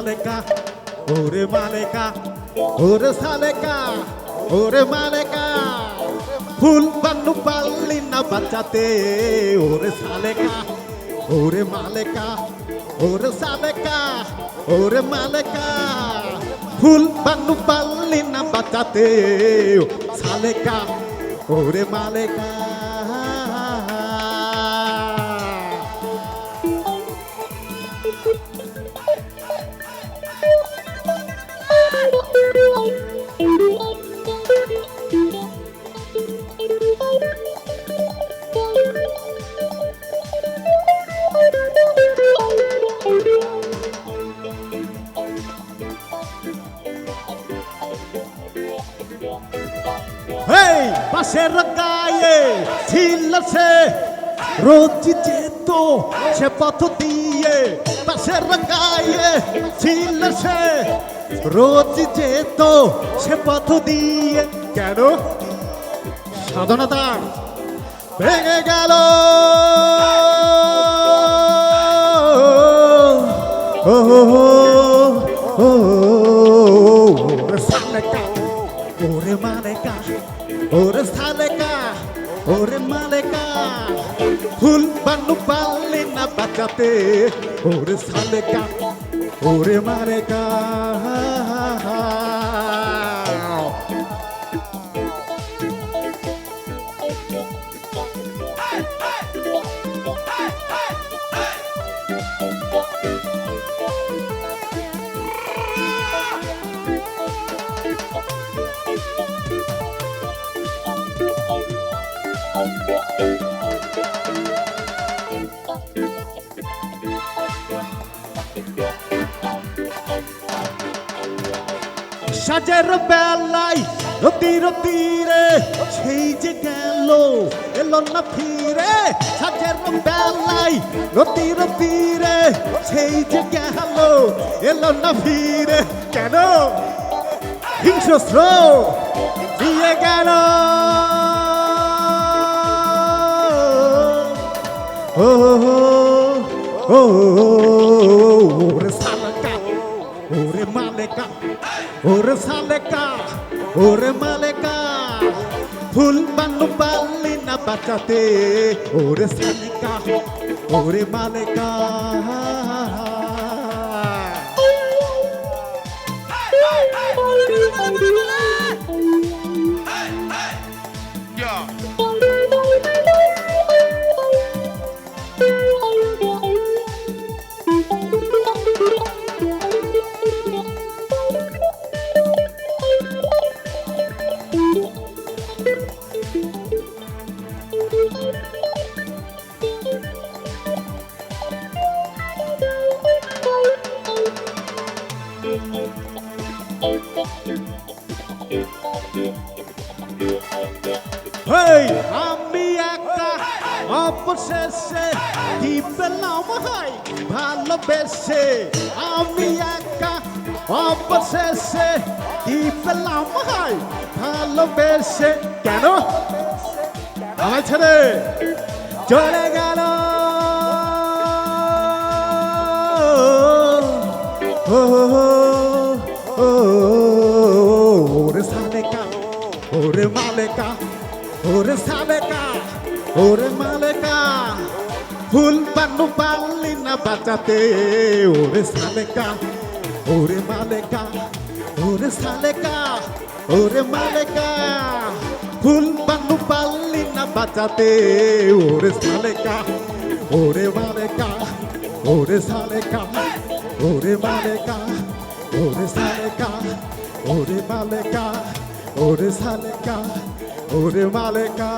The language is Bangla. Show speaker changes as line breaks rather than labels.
সালেকা ওরে মালেকা ওরে সালেকা ওরে মালেকা ফুল বানু পারলি না বাঁচাতে ওরে সালেকা ওরে মালেকা ওরে সালেকা ওরে মালেকা ফুল বানু পারলি না বাঁচাতে সালেকা ওরে মালেকা পাশের গায়ে ছিল সে রোজ যেত সে পথ দিয়ে পাশের গায়ে ছিল সে রোজ যেত সে পথ দিয়ে কেন সাধনাটা ভেঙে গেল ওরে মালেকা ওরে সালেকা ওরে মালেকা ফুল বানু পারলি না বাঁচাতে ওরে সালেকা ওরে মালেকা সাজের বেলায় রতি রতি রে সেই যে গেল এলো না ফিরে সাজের বেলায় রতি রতি রে সেই যে গেল এলো না ফিরে কেন হিংস্র দিয়ে গেল ও ও ওরে সালেকা ওরে মালেকা ওরে সালেকা ওরে মালেকা ফুল বানু পারলি না বাঁচাতে ওরে সালেকা ওরে মালেকা আমি একা অবশেষে কি পেলাম হাই ভালোবেসে আমি একা অবশেষে কি পেলাম হাই ভালোবেসে কেন আমার ছেলে চলে গেল ওরে সালেকা ওরে মালেকা ওরে সালেকা ওরে মালেকা ফুল বানু পারলি না বাঁচাতে ওরে সালেকা ওরে মালেকা ওরে সালেকা ওরে মালেকা ফুল বানু পারলি না বাঁচাতে ওরে সালেকা ওরে মালেকা ওরে সালেকা ওরে মালেকা ওরে সালেকা ওরে মালেকা ওরে সালেকা ওরে মালেকা